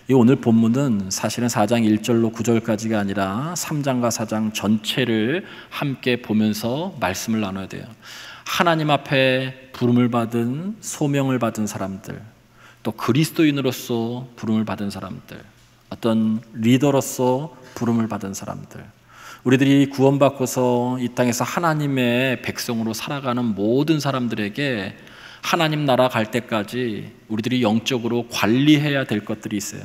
이 오늘 본문은 사실은 4장 1절로 9절까지가 아니라 3장과 4장 전체를 함께 보면서 말씀을 나눠야 돼요. 하나님 앞에 부름을 받은, 소명을 받은 사람들, 또 그리스도인으로서 부름을 받은 사람들, 어떤 리더로서 부름을 받은 사람들, 우리들이 구원받고서 이 땅에서 하나님의 백성으로 살아가는 모든 사람들에게 하나님 나라 갈 때까지 우리들이 영적으로 관리해야 될 것들이 있어요.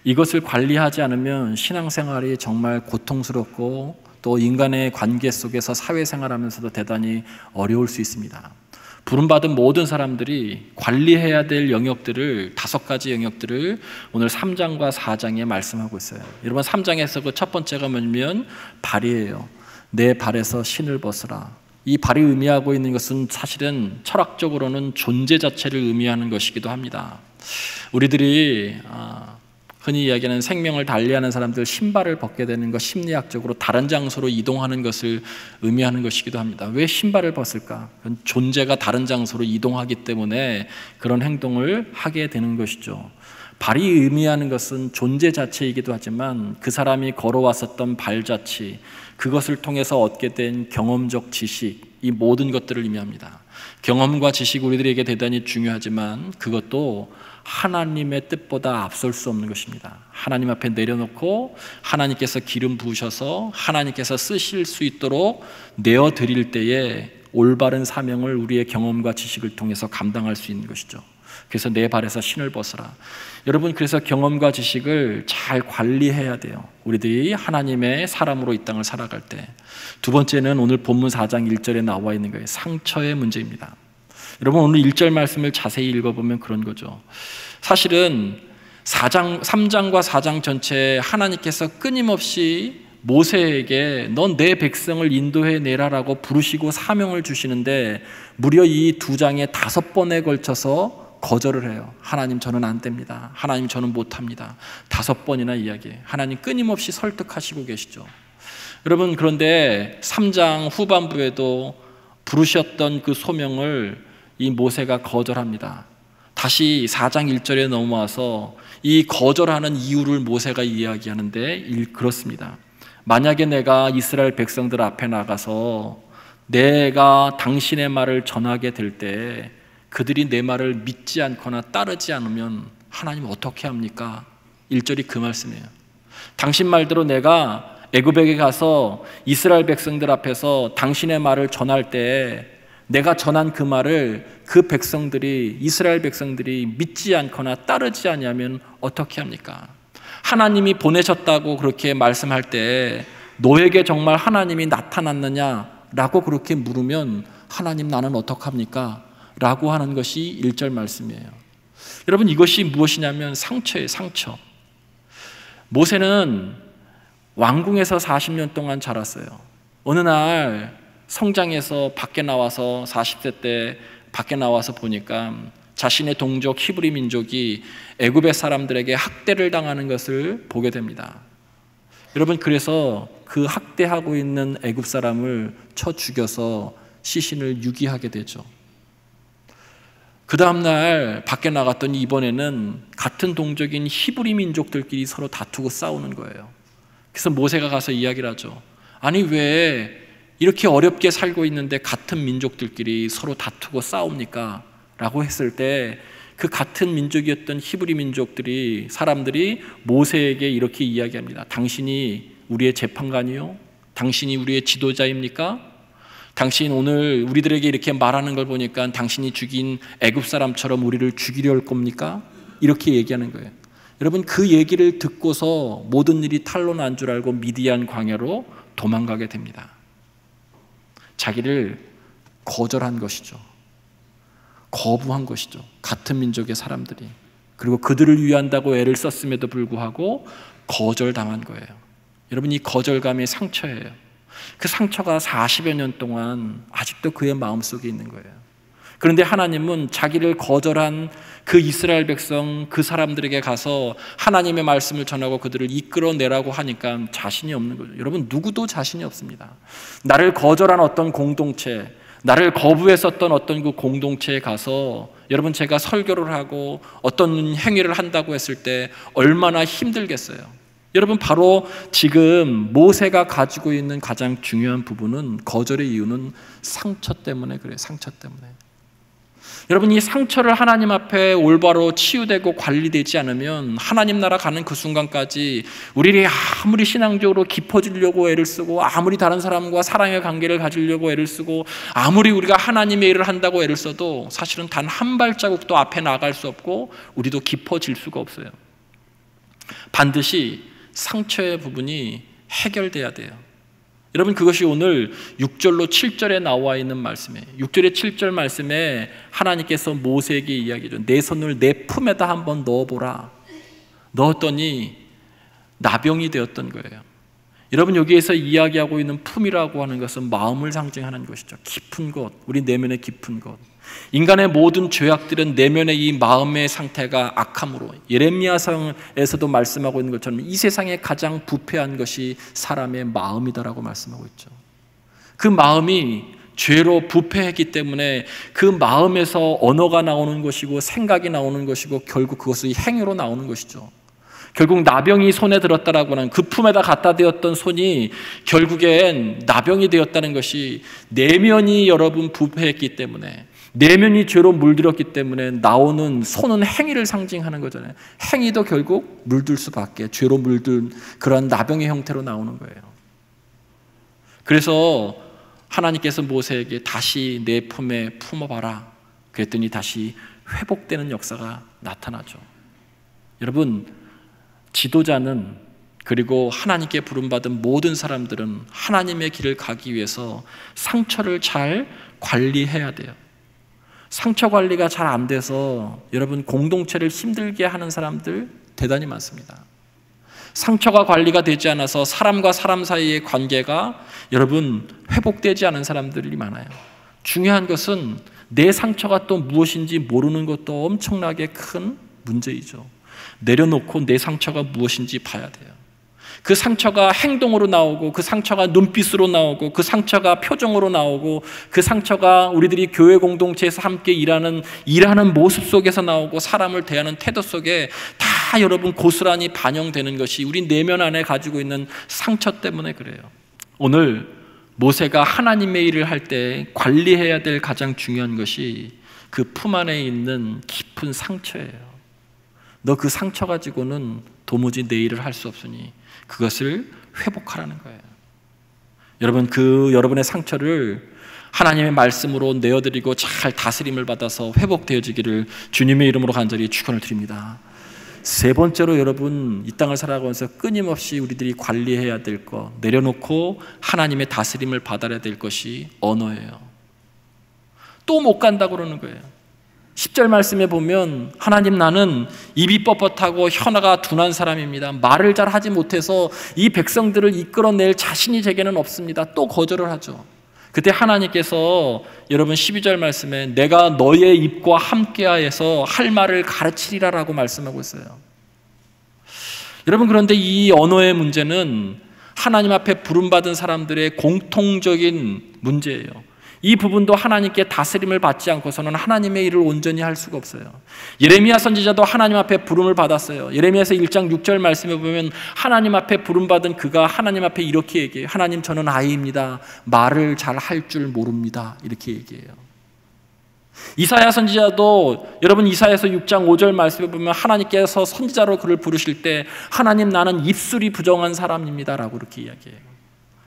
이것을 관리하지 않으면 신앙생활이 정말 고통스럽고 또 인간의 관계 속에서 사회생활하면서도 대단히 어려울 수 있습니다. 부름받은 모든 사람들이 관리해야 될 영역들을 5가지 영역들을 오늘 3장과 4장에 말씀하고 있어요. 여러분 3장에서 그 첫 번째가 뭐냐면 발이에요. 내 발에서 신을 벗으라. 이 발이 의미하고 있는 것은 사실은 철학적으로는 존재 자체를 의미하는 것이기도 합니다. 우리들이 흔히 이야기하는 생명을 달리하는 사람들 신발을 벗게 되는 것, 심리학적으로 다른 장소로 이동하는 것을 의미하는 것이기도 합니다. 왜 신발을 벗을까? 그건 존재가 다른 장소로 이동하기 때문에 그런 행동을 하게 되는 것이죠. 발이 의미하는 것은 존재 자체이기도 하지만 그 사람이 걸어왔었던 발자취, 그것을 통해서 얻게 된 경험적 지식, 이 모든 것들을 의미합니다. 경험과 지식 우리들에게 대단히 중요하지만 그것도 하나님의 뜻보다 앞설 수 없는 것입니다. 하나님 앞에 내려놓고 하나님께서 기름 부으셔서 하나님께서 쓰실 수 있도록 내어드릴 때에 올바른 사명을 우리의 경험과 지식을 통해서 감당할 수 있는 것이죠. 그래서 내 발에서 신을 벗으라. 여러분, 그래서 경험과 지식을 잘 관리해야 돼요. 우리들이 하나님의 사람으로 이 땅을 살아갈 때. 두 번째는 오늘 본문 4장 1절에 나와 있는 거예요. 상처의 문제입니다. 여러분, 오늘 1절 말씀을 자세히 읽어보면 그런 거죠. 사실은 3장과 4장 전체에 하나님께서 끊임없이 모세에게 넌 내 백성을 인도해 내라라고 부르시고 사명을 주시는데 무려 이 2장에 5번에 걸쳐서 거절을 해요. 하나님, 저는 안 됩니다. 하나님, 저는 못합니다. 5번이나 이야기해요. 하나님 끊임없이 설득하시고 계시죠. 여러분, 그런데 3장 후반부에도 부르셨던 그 소명을 이 모세가 거절합니다. 다시 4장 1절에 넘어와서 이 거절하는 이유를 모세가 이야기하는데 그렇습니다. 만약에 내가 이스라엘 백성들 앞에 나가서 내가 당신의 말을 전하게 될 때 그들이 내 말을 믿지 않거나 따르지 않으면 하나님 어떻게 합니까? 1절이 그 말씀이에요. 당신 말대로 내가 애굽에 가서 이스라엘 백성들 앞에서 당신의 말을 전할 때 내가 전한 그 말을 그 백성들이, 이스라엘 백성들이 믿지 않거나 따르지 않으면 어떻게 합니까? 하나님이 보내셨다고 그렇게 말씀할 때 너에게 정말 하나님이 나타났느냐라고 그렇게 물으면 하나님, 나는 어떡합니까? 라고 하는 것이 1절 말씀이에요. 여러분, 이것이 무엇이냐면 상처예요. 상처. 모세는 왕궁에서 40년 동안 자랐어요. 어느 날 성장에서 밖에 나와서 40세 때 밖에 나와서 보니까 자신의 동족 히브리 민족이 애굽의 사람들에게 학대를 당하는 것을 보게 됩니다. 여러분, 그래서 그 학대하고 있는 애굽 사람을 쳐 죽여서 시신을 유기하게 되죠. 그 다음날 밖에 나갔더니 이번에는 같은 동족인 히브리 민족들끼리 서로 다투고 싸우는 거예요. 그래서 모세가 가서 이야기를 하죠. 아니, 왜 이렇게 어렵게 살고 있는데 같은 민족들끼리 서로 다투고 싸웁니까? 라고 했을 때 그 같은 민족이었던 히브리 민족들이, 사람들이 모세에게 이렇게 이야기합니다. 당신이 우리의 재판관이요? 당신이 우리의 지도자입니까? 당신 오늘 우리들에게 이렇게 말하는 걸 보니까 당신이 죽인 애굽 사람처럼 우리를 죽이려 할 겁니까? 이렇게 얘기하는 거예요. 여러분, 그 얘기를 듣고서 모든 일이 탄로 난 줄 알고 미디안 광야로 도망가게 됩니다. 자기를 거절한 것이죠. 거부한 것이죠. 같은 민족의 사람들이. 그리고 그들을 위한다고 애를 썼음에도 불구하고 거절당한 거예요. 여러분, 이 거절감이 상처예요. 그 상처가 40여 년 동안 아직도 그의 마음속에 있는 거예요. 그런데 하나님은 자기를 거절한 그 이스라엘 백성, 그 사람들에게 가서 하나님의 말씀을 전하고 그들을 이끌어내라고 하니까 자신이 없는 거죠. 여러분, 누구도 자신이 없습니다. 나를 거절한 어떤 공동체, 나를 거부했었던 어떤 그 공동체에 가서 여러분 제가 설교를 하고 어떤 행위를 한다고 했을 때 얼마나 힘들겠어요. 여러분 바로 지금 모세가 가지고 있는 가장 중요한 부분은 거절의 이유는 상처 때문에 그래요. 상처 때문에. 여러분 이 상처를 하나님 앞에 올바로 치유되고 관리되지 않으면 하나님 나라 가는 그 순간까지 우리들이 아무리 신앙적으로 깊어지려고 애를 쓰고 아무리 다른 사람과 사랑의 관계를 가지려고 애를 쓰고 아무리 우리가 하나님의 일을 한다고 애를 써도 사실은 단 한 발자국도 앞에 나갈 수 없고 우리도 깊어질 수가 없어요. 반드시 상처의 부분이 해결돼야 돼요. 여러분 그것이 오늘 6절로 7절에 나와 있는 말씀이에요. 6절에 7절 말씀에 하나님께서 모세에게 이야기해줘. 내 손을 내 품에다 한번 넣어보라. 넣었더니 나병이 되었던 거예요. 여러분 여기에서 이야기하고 있는 품이라고 하는 것은 마음을 상징하는 것이죠. 깊은 곳, 우리 내면의 깊은 곳. 인간의 모든 죄악들은 내면의 이 마음의 상태가 악함으로, 예레미야서에서도 말씀하고 있는 것처럼 이 세상에 가장 부패한 것이 사람의 마음이다라고 말씀하고 있죠. 그 마음이 죄로 부패했기 때문에 그 마음에서 언어가 나오는 것이고 생각이 나오는 것이고 결국 그것이 행위로 나오는 것이죠. 결국 나병이 손에 들었다라고 하는 그 품에다 갖다 대었던 손이 결국엔 나병이 되었다는 것이 내면이 여러분 부패했기 때문에, 내면이 죄로 물들었기 때문에 나오는 손은 행위를 상징하는 거잖아요. 행위도 결국 물들 수밖에, 죄로 물든 그런 나병의 형태로 나오는 거예요. 그래서 하나님께서 모세에게 다시 내 품에 품어봐라 그랬더니 다시 회복되는 역사가 나타나죠. 여러분 지도자는, 그리고 하나님께 부름받은 모든 사람들은 하나님의 길을 가기 위해서 상처를 잘 관리해야 돼요. 상처 관리가 잘 안 돼서 여러분 공동체를 힘들게 하는 사람들 대단히 많습니다. 상처가 관리가 되지 않아서 사람과 사람 사이의 관계가 여러분 회복되지 않은 사람들이 많아요. 중요한 것은 내 상처가 또 무엇인지 모르는 것도 엄청나게 큰 문제이죠. 내려놓고 내 상처가 무엇인지 봐야 돼요. 그 상처가 행동으로 나오고, 그 상처가 눈빛으로 나오고, 그 상처가 표정으로 나오고, 그 상처가 우리들이 교회 공동체에서 함께 일하는 모습 속에서 나오고, 사람을 대하는 태도 속에 다 여러분 고스란히 반영되는 것이 우리 내면 안에 가지고 있는 상처 때문에 그래요. 오늘 모세가 하나님의 일을 할 때 관리해야 될 가장 중요한 것이 그 품 안에 있는 깊은 상처예요. 너 그 상처 가지고는 도무지 내 일을 할 수 없으니 그것을 회복하라는 거예요. 여러분 그 여러분의 상처를 하나님의 말씀으로 내어드리고 잘 다스림을 받아서 회복되어지기를 주님의 이름으로 간절히 축원을 드립니다. 세 번째로 여러분 이 땅을 살아가면서 끊임없이 우리들이 관리해야 될 것, 내려놓고 하나님의 다스림을 받아야 될 것이 언어예요. 또 못 간다고 그러는 거예요. 10절 말씀에 보면 하나님 나는 입이 뻣뻣하고 혀가 둔한 사람입니다. 말을 잘 하지 못해서 이 백성들을 이끌어낼 자신이 제게는 없습니다. 또 거절을 하죠. 그때 하나님께서 여러분 12절 말씀에 내가 너의 입과 함께하여서 할 말을 가르치리라 라고 말씀하고 있어요. 여러분 그런데 이 언어의 문제는 하나님 앞에 부름받은 사람들의 공통적인 문제예요. 이 부분도 하나님께 다스림을 받지 않고서는 하나님의 일을 온전히 할 수가 없어요. 예레미야 선지자도 하나님 앞에 부름을 받았어요. 예레미야서 1장 6절 말씀에 보면 하나님 앞에 부름받은 그가 하나님 앞에 이렇게 얘기해요. 하나님 저는 아이입니다. 말을 잘 할 줄 모릅니다. 이렇게 얘기해요. 이사야 선지자도 여러분 이사야서 6장 5절 말씀에 보면 하나님께서 선지자로 그를 부르실 때 하나님 나는 입술이 부정한 사람입니다 라고 이렇게 이야기해요.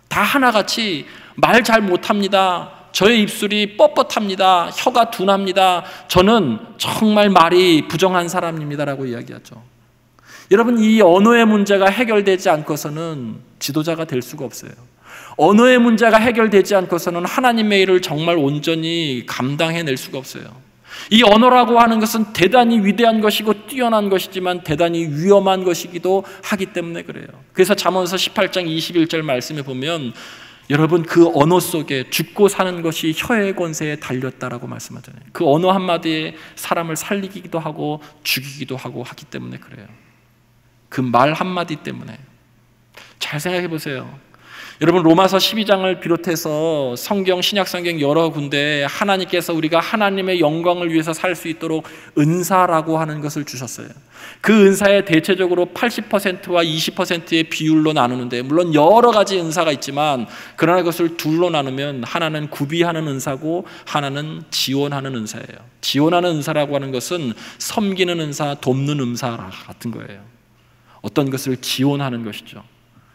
다 하나같이 말 잘 못합니다. 저의 입술이 뻣뻣합니다. 혀가 둔합니다. 저는 정말 말이 부정한 사람입니다 라고 이야기하죠. 여러분 이 언어의 문제가 해결되지 않고서는 지도자가 될 수가 없어요. 언어의 문제가 해결되지 않고서는 하나님의 일을 정말 온전히 감당해낼 수가 없어요. 이 언어라고 하는 것은 대단히 위대한 것이고 뛰어난 것이지만 대단히 위험한 것이기도 하기 때문에 그래요. 그래서 잠언서 18장 21절 말씀에 보면 여러분 그 언어 속에 죽고 사는 것이 혀의 권세에 달렸다라고 말씀하잖아요. 그 언어 한마디에 사람을 살리기도 하고 죽이기도 하고 하기 때문에 그래요. 그 말 한마디 때문에. 잘 생각해 보세요. 여러분, 로마서 12장을 비롯해서 성경, 신약성경 여러 군데에 하나님께서 우리가 하나님의 영광을 위해서 살 수 있도록 은사라고 하는 것을 주셨어요. 그 은사에 대체적으로 80%와 20%의 비율로 나누는데, 물론 여러 가지 은사가 있지만 그러나 그것을 둘로 나누면 하나는 구비하는 은사고 하나는 지원하는 은사예요. 지원하는 은사라고 하는 것은 섬기는 은사, 돕는 은사 같은 거예요. 어떤 것을 지원하는 것이죠.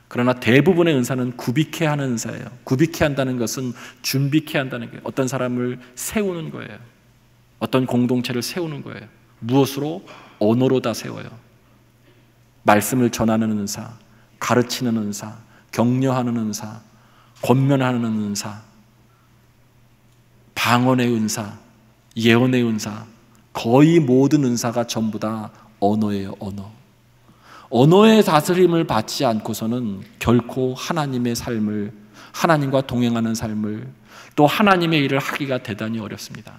그러나 대부분의 은사는 구비케 하는 은사예요. 구비케 한다는 것은 준비케 한다는 거예요. 어떤 사람을 세우는 거예요. 어떤 공동체를 세우는 거예요. 무엇으로? 언어로 다 세워요. 말씀을 전하는 은사, 가르치는 은사, 격려하는 은사, 권면하는 은사, 방언의 은사, 예언의 은사, 거의 모든 은사가 전부 다 언어예요. 언어의 다스림을 받지 않고서는 결코 하나님의 삶을, 하나님과 동행하는 삶을, 또 하나님의 일을 하기가 대단히 어렵습니다.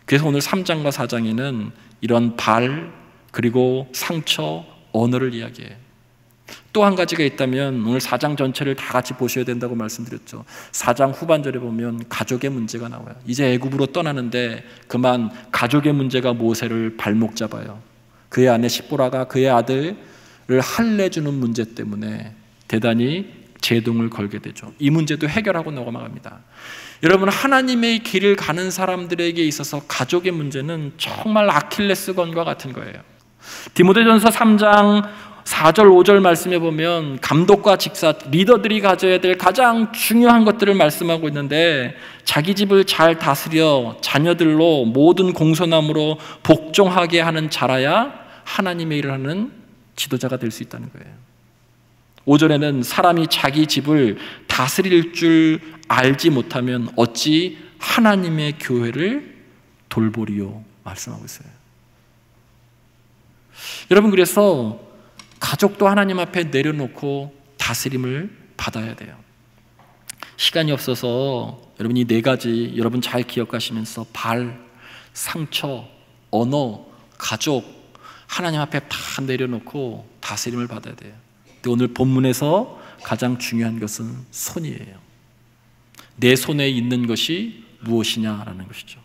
그래서 오늘 3장과 4장에는 이런 발, 그리고 상처, 언어를 이야기해요. 또 한 가지가 있다면 오늘 4장 전체를 다 같이 보셔야 된다고 말씀드렸죠. 4장 후반절에 보면 가족의 문제가 나와요. 이제 애굽으로 떠나는데 그만 가족의 문제가 모세를 발목 잡아요. 그의 아내 시보라가 그의 아들을 할례주는 문제 때문에 대단히 제동을 걸게 되죠. 이 문제도 해결하고 넘어갑니다. 여러분, 하나님의 길을 가는 사람들에게 있어서 가족의 문제는 정말 아킬레스건과 같은 거예요. 디모데전서 3장 4절 5절 말씀에 보면 감독과 직사, 리더들이 가져야 될 가장 중요한 것들을 말씀하고 있는데, 자기 집을 잘 다스려 자녀들로 모든 공손함으로 복종하게 하는 자라야 하나님의 일을 하는 지도자가 될 수 있다는 거예요. 5절에는 사람이 자기 집을 다스릴 줄 알지 못하면 어찌 하나님의 교회를 돌보리요 말씀하고 있어요. 여러분, 그래서 가족도 하나님 앞에 내려놓고 다스림을 받아야 돼요. 시간이 없어서 여러분 이 네 가지 여러분 잘 기억하시면서 발, 상처, 언어, 가족 하나님 앞에 다 내려놓고 다스림을 받아야 돼요. 근데 오늘 본문에서 가장 중요한 것은 손이에요. 내 손에 있는 것이 무엇이냐라는 것이죠.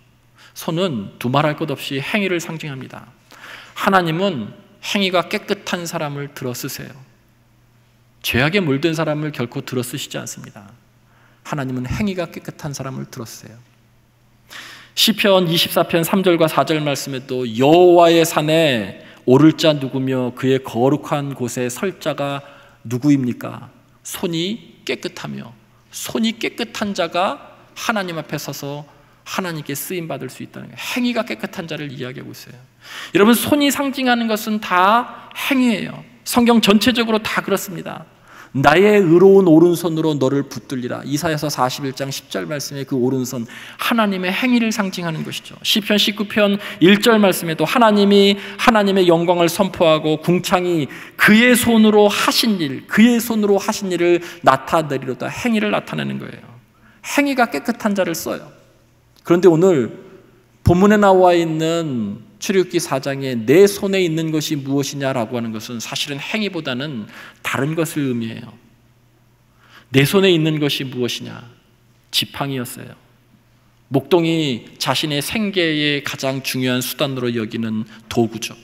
손은 두말할 것 없이 행위를 상징합니다. 하나님은 행위가 깨끗한 사람을 들어 쓰세요. 죄악에 물든 사람을 결코 들어 쓰시지 않습니다. 하나님은 행위가 깨끗한 사람을 들어 쓰세요. 시편 24편 3절과 4절 말씀에도 여호와의 산에 오를 자 누구며 그의 거룩한 곳에 설 자가 누구입니까? 손이 깨끗하며, 손이 깨끗한 자가 하나님 앞에 서서 하나님께 쓰임받을 수 있다는 거예요. 행위가 깨끗한 자를 이야기하고 있어요. 여러분, 손이 상징하는 것은 다 행위예요. 성경 전체적으로 다 그렇습니다. 나의 의로운 오른손으로 너를 붙들리라. 이사야서 41장 10절 말씀에 그 오른손, 하나님의 행위를 상징하는 것이죠. 시편 19편 1절 말씀에도 하나님이 하나님의 영광을 선포하고 궁창이 그의 손으로 하신 일, 그의 손으로 하신 일을 나타내리로다. 행위를 나타내는 거예요. 행위가 깨끗한 자를 써요. 그런데 오늘 본문에 나와 있는 출애굽기 4장에 내 손에 있는 것이 무엇이냐라고 하는 것은 사실은 행위보다는 다른 것을 의미해요. 내 손에 있는 것이 무엇이냐? 지팡이였어요. 목동이 자신의 생계의 가장 중요한 수단으로 여기는 도구죠.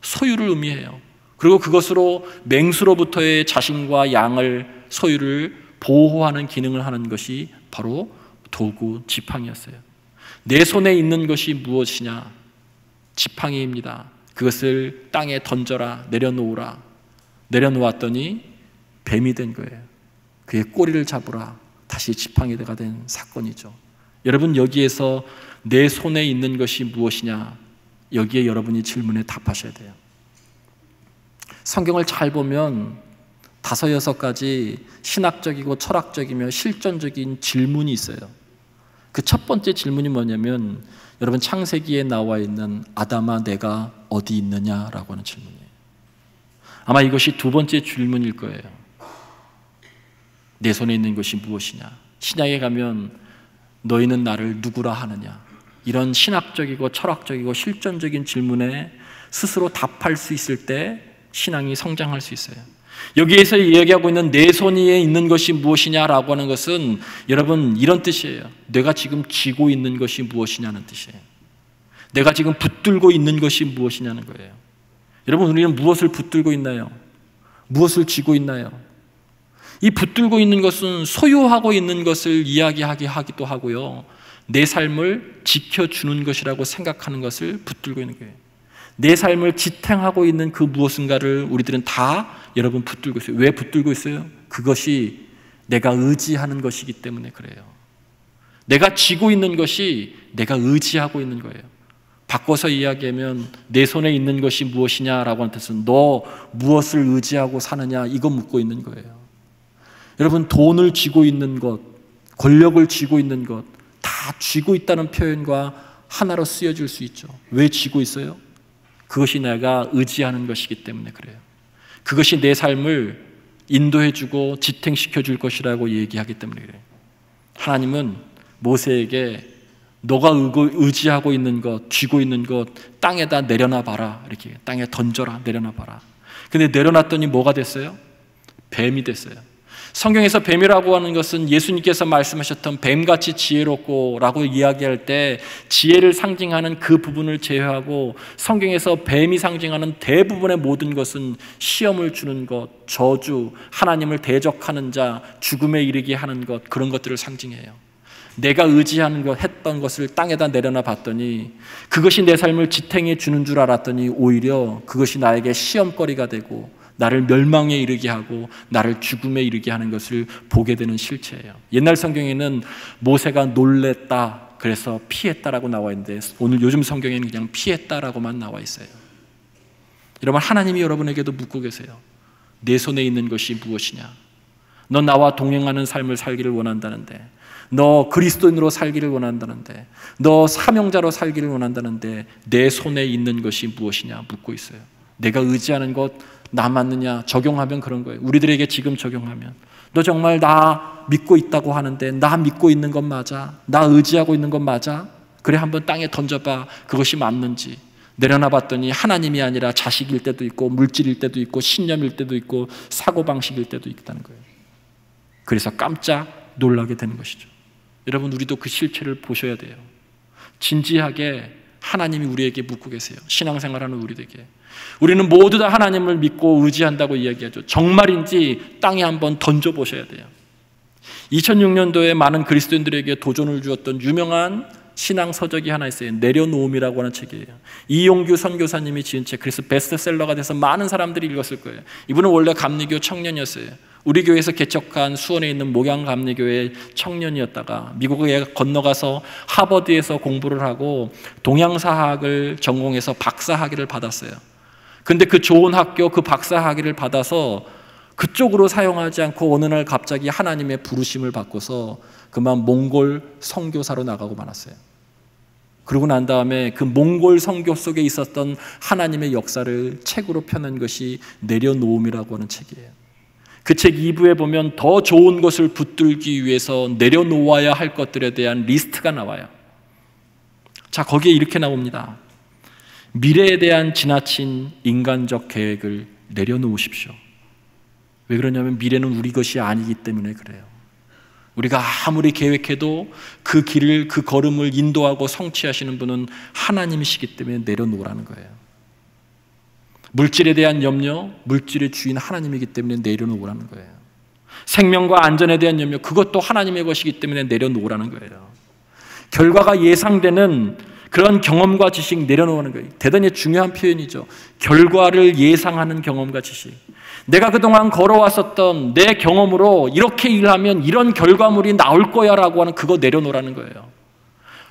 소유를 의미해요. 그리고 그것으로 맹수로부터의 자신과 양을, 소유를 보호하는 기능을 하는 것이 바로 도구, 지팡이였어요. 내 손에 있는 것이 무엇이냐? 지팡이입니다. 그것을 땅에 던져라, 내려놓으라. 내려놓았더니 뱀이 된 거예요. 그의 꼬리를 잡으라. 다시 지팡이가 된 사건이죠. 여러분, 여기에서 내 손에 있는 것이 무엇이냐? 여기에 여러분이 질문에 답하셔야 돼요. 성경을 잘 보면 5, 6가지 신학적이고 철학적이며 실존적인 질문이 있어요. 그 첫 번째 질문이 뭐냐면, 여러분 창세기에 나와 있는 아담아 내가 어디 있느냐라고 하는 질문이에요. 아마 이것이 두 번째 질문일 거예요. 내 손에 있는 것이 무엇이냐? 신약에 가면 너희는 나를 누구라 하느냐? 이런 신학적이고 철학적이고 실존적인 질문에 스스로 답할 수 있을 때 신앙이 성장할 수 있어요. 여기에서 이야기하고 있는 내 손에 있는 것이 무엇이냐라고 하는 것은 여러분 이런 뜻이에요. 내가 지금 쥐고 있는 것이 무엇이냐는 뜻이에요. 내가 지금 붙들고 있는 것이 무엇이냐는 거예요. 여러분, 우리는 무엇을 붙들고 있나요? 무엇을 쥐고 있나요? 이 붙들고 있는 것은 소유하고 있는 것을 이야기하기도 하고요, 내 삶을 지켜주는 것이라고 생각하는 것을 붙들고 있는 거예요. 내 삶을 지탱하고 있는 그 무엇인가를 우리들은 다 여러분 붙들고 있어요. 왜 붙들고 있어요? 그것이 내가 의지하는 것이기 때문에 그래요. 내가 쥐고 있는 것이 내가 의지하고 있는 거예요. 바꿔서 이야기하면 내 손에 있는 것이 무엇이냐라고 하는 뜻은 너 무엇을 의지하고 사느냐, 이거 묻고 있는 거예요. 여러분, 돈을 쥐고 있는 것, 권력을 쥐고 있는 것, 다 쥐고 있다는 표현과 하나로 쓰여질 수 있죠. 왜 쥐고 있어요? 그것이 내가 의지하는 것이기 때문에 그래요. 그것이 내 삶을 인도해주고 지탱시켜줄 것이라고 얘기하기 때문에 그래요. 하나님은 모세에게 너가 의지하고 있는 것, 쥐고 있는 것 땅에다 내려놔 봐라, 이렇게 땅에 던져라, 내려놔 봐라. 근데 내려놨더니 뭐가 됐어요? 뱀이 됐어요. 성경에서 뱀이라고 하는 것은 예수님께서 말씀하셨던 뱀같이 지혜롭고 라고 이야기할 때 지혜를 상징하는 그 부분을 제외하고 성경에서 뱀이 상징하는 대부분의 모든 것은 시험을 주는 것, 저주, 하나님을 대적하는 자, 죽음에 이르게 하는 것, 그런 것들을 상징해요. 내가 의지하는 것, 했던 것을 땅에다 내려놔 봤더니 그것이 내 삶을 지탱해 주는 줄 알았더니 오히려 그것이 나에게 시험거리가 되고 나를 멸망에 이르게 하고 나를 죽음에 이르게 하는 것을 보게 되는 실체예요. 옛날 성경에는 모세가 놀랬다, 그래서 피했다라고 나와 있는데 오늘 요즘 성경에는 그냥 피했다라고만 나와 있어요. 여러분, 하나님이 여러분에게도 묻고 계세요. 내 손에 있는 것이 무엇이냐? 너 나와 동행하는 삶을 살기를 원한다는데, 너 그리스도인으로 살기를 원한다는데, 너 사명자로 살기를 원한다는데 내 손에 있는 것이 무엇이냐 묻고 있어요. 내가 의지하는 것 나 맞느냐? 적용하면 그런 거예요. 우리들에게 지금 적용하면 너 정말 나 믿고 있다고 하는데 나 믿고 있는 건 맞아? 나 의지하고 있는 건 맞아? 그래, 한번 땅에 던져봐. 그것이 맞는지. 내려놔 봤더니 하나님이 아니라 자식일 때도 있고 물질일 때도 있고 신념일 때도 있고 사고방식일 때도 있다는 거예요. 그래서 깜짝 놀라게 되는 것이죠. 여러분, 우리도 그 실체를 보셔야 돼요. 진지하게 하나님이 우리에게 묻고 계세요. 신앙생활하는 우리에게. 우리는 모두 다 하나님을 믿고 의지한다고 이야기하죠. 정말인지 땅에 한번 던져보셔야 돼요. 2006년도에 많은 그리스도인들에게 도전을 주었던 유명한 신앙 서적이 하나 있어요. 내려놓음이라고 하는 책이에요. 이용규 선교사님이 지은 책, 그래서 베스트셀러가 돼서 많은 사람들이 읽었을 거예요. 이분은 원래 감리교 청년이었어요. 우리 교회에서 개척한 수원에 있는 목양감리교회 청년이었다가 미국에 건너가서 하버드에서 공부를 하고 동양사학을 전공해서 박사학위를 받았어요. 근데 그 좋은 학교, 그 박사학위를 받아서 그쪽으로 사용하지 않고 어느 날 갑자기 하나님의 부르심을 받고서 그만 몽골 선교사로 나가고 말았어요. 그러고 난 다음에 그 몽골 선교 속에 있었던 하나님의 역사를 책으로 펴낸 것이 내려놓음이라고 하는 책이에요. 그 책 2부에 보면 더 좋은 것을 붙들기 위해서 내려놓아야 할 것들에 대한 리스트가 나와요. 자, 거기에 이렇게 나옵니다. 미래에 대한 지나친 인간적 계획을 내려놓으십시오. 왜 그러냐면 미래는 우리 것이 아니기 때문에 그래요. 우리가 아무리 계획해도 그 길을, 그 걸음을 인도하고 성취하시는 분은 하나님이시기 때문에 내려놓으라는 거예요. 물질에 대한 염려, 물질의 주인 하나님이기 때문에 내려놓으라는 거예요. 생명과 안전에 대한 염려, 그것도 하나님의 것이기 때문에 내려놓으라는 거예요. 결과가 예상되는 그런 경험과 지식 내려놓는 거예요. 대단히 중요한 표현이죠. 결과를 예상하는 경험과 지식. 내가 그동안 걸어왔었던 내 경험으로 이렇게 일하면 이런 결과물이 나올 거야 라고 하는 그거 내려놓으라는 거예요.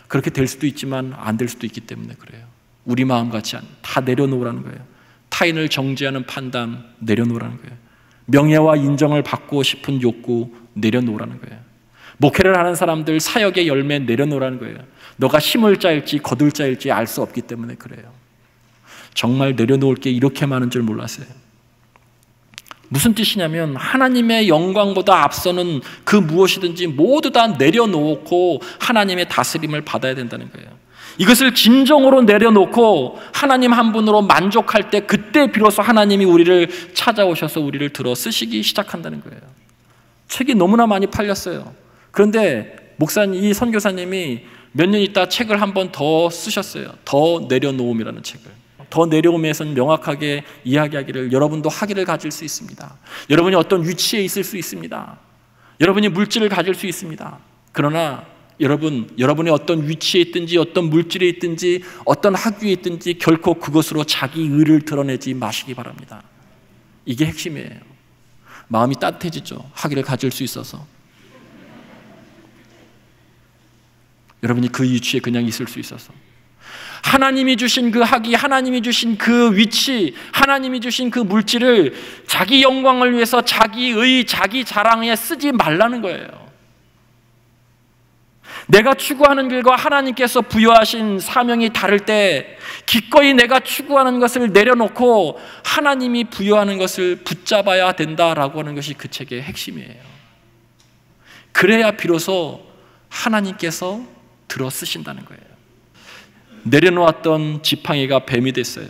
그렇게 될 수도 있지만 안 될 수도 있기 때문에 그래요. 우리 마음 같이 다 내려놓으라는 거예요. 타인을 정죄하는 판단 내려놓으라는 거예요. 명예와 인정을 받고 싶은 욕구 내려놓으라는 거예요. 목회를 하는 사람들 사역의 열매 내려놓으라는 거예요. 너가 심을 자일지 거둘 자일지 알 수 없기 때문에 그래요. 정말 내려놓을 게 이렇게 많은 줄 몰랐어요. 무슨 뜻이냐면 하나님의 영광보다 앞서는 그 무엇이든지 모두 다 내려놓고 하나님의 다스림을 받아야 된다는 거예요. 이것을 진정으로 내려놓고 하나님 한 분으로 만족할 때 그때 비로소 하나님이 우리를 찾아오셔서 우리를 들어 쓰시기 시작한다는 거예요. 책이 너무나 많이 팔렸어요. 그런데 이 선교사님이 몇 년 있다 책을 한 번 더 쓰셨어요. 더 내려놓음이라는 책을. 더 내려옴에서는 명확하게 이야기하기를 여러분도 학위를 가질 수 있습니다. 여러분이 어떤 위치에 있을 수 있습니다. 여러분이 물질을 가질 수 있습니다. 그러나 여러분이 어떤 위치에 있든지 어떤 물질에 있든지 어떤 학위에 있든지 결코 그것으로 자기 의를 드러내지 마시기 바랍니다. 이게 핵심이에요. 마음이 따뜻해지죠. 학위를 가질 수 있어서. 여러분이 그 위치에 그냥 있을 수 있어서. 하나님이 주신 그 학위, 하나님이 주신 그 위치, 하나님이 주신 그 물질을 자기 영광을 위해서 자기 자랑에 쓰지 말라는 거예요. 내가 추구하는 길과 하나님께서 부여하신 사명이 다를 때 기꺼이 내가 추구하는 것을 내려놓고 하나님이 부여하는 것을 붙잡아야 된다라고 하는 것이 그 책의 핵심이에요. 그래야 비로소 하나님께서 들어 쓰신다는 거예요. 내려놓았던 지팡이가 뱀이 됐어요.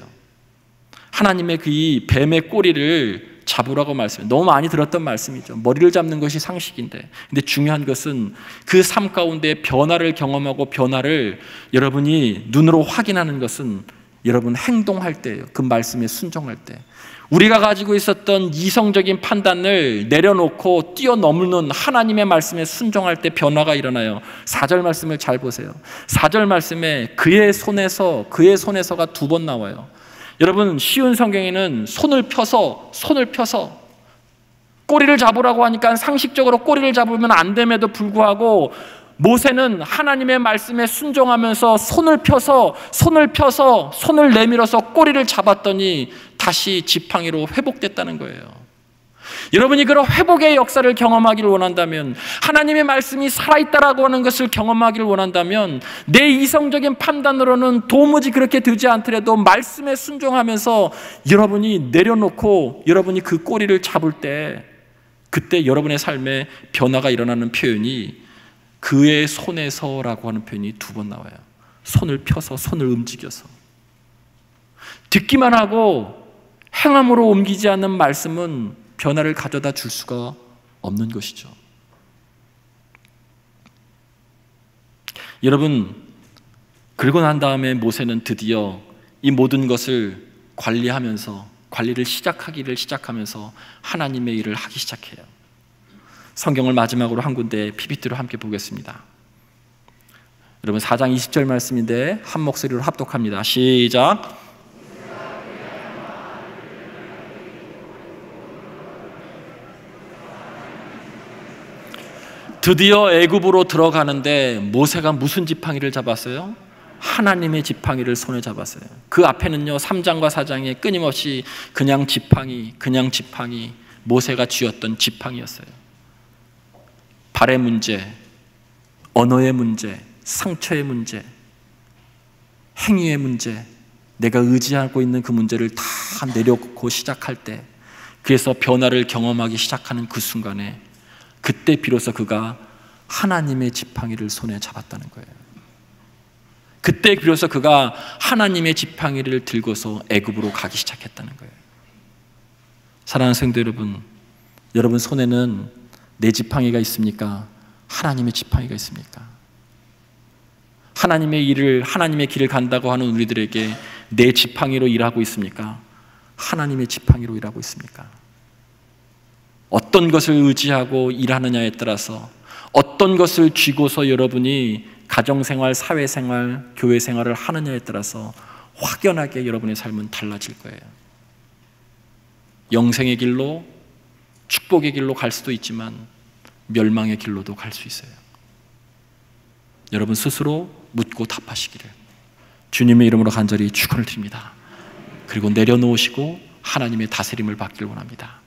하나님의 이 뱀의 꼬리를 잡으라고 말씀해요. 너무 많이 들었던 말씀이죠. 머리를 잡는 것이 상식인데, 근데 중요한 것은 그 삶 가운데 변화를 경험하고 변화를 여러분이 눈으로 확인하는 것은 여러분 행동할 때예요. 그 말씀에 순종할 때. 우리가 가지고 있었던 이성적인 판단을 내려놓고 뛰어넘는 하나님의 말씀에 순종할 때 변화가 일어나요. 4절 말씀을 잘 보세요. 4절 말씀에 그의 손에서가 2번 나와요. 여러분, 쉬운 성경에는 손을 펴서 꼬리를 잡으라고 하니까 상식적으로 꼬리를 잡으면 안 됨에도 불구하고 모세는 하나님의 말씀에 순종하면서 손을 내밀어서 꼬리를 잡았더니 다시 지팡이로 회복됐다는 거예요. 여러분이 그런 회복의 역사를 경험하기를 원한다면, 하나님의 말씀이 살아있다라고 하는 것을 경험하기를 원한다면, 내 이성적인 판단으로는 도무지 그렇게 되지 않더라도 말씀에 순종하면서 여러분이 내려놓고 여러분이 그 꼬리를 잡을 때, 그때 여러분의 삶에 변화가 일어나는 표현이 그의 손에서라고 하는 표현이 2번 나와요. 손을 펴서, 손을 움직여서. 듣기만 하고 행함으로 옮기지 않는 말씀은 변화를 가져다 줄 수가 없는 것이죠. 여러분, 그러고 난 다음에 모세는 드디어 이 모든 것을 관리를 시작하면서 하나님의 일을 하기 시작해요. 성경을 마지막으로 한 군데 PPT로 함께 보겠습니다. 여러분, 4장 20절 말씀인데 한 목소리로 합독합니다. 시작. 드디어 애굽으로 들어가는데 모세가 무슨 지팡이를 잡았어요? 하나님의 지팡이를 손에 잡았어요. 그 앞에는요, 3장과 4장에 끊임없이 그냥 지팡이, 모세가 쥐었던 지팡이였어요. 발의 문제, 언어의 문제, 상처의 문제, 행위의 문제, 내가 의지하고 있는 그 문제를 다 내려놓고 시작할 때, 그래서 변화를 경험하기 시작하는 그 순간에 그때 비로소 그가 하나님의 지팡이를 손에 잡았다는 거예요. 그때 비로소 그가 하나님의 지팡이를 들고서 애굽으로 가기 시작했다는 거예요. 사랑하는 성도 여러분, 여러분 손에는 내 지팡이가 있습니까? 하나님의 지팡이가 있습니까? 하나님의 길을 간다고 하는 우리들에게 내 지팡이로 일하고 있습니까? 하나님의 지팡이로 일하고 있습니까? 어떤 것을 의지하고 일하느냐에 따라서, 어떤 것을 쥐고서 여러분이 가정생활, 사회생활, 교회생활을 하느냐에 따라서 확연하게 여러분의 삶은 달라질 거예요. 영생의 길로, 축복의 길로 갈 수도 있지만 멸망의 길로도 갈 수 있어요. 여러분 스스로 묻고 답하시기를 주님의 이름으로 간절히 축원을 드립니다. 그리고 내려놓으시고 하나님의 다스림을 받기를 원합니다.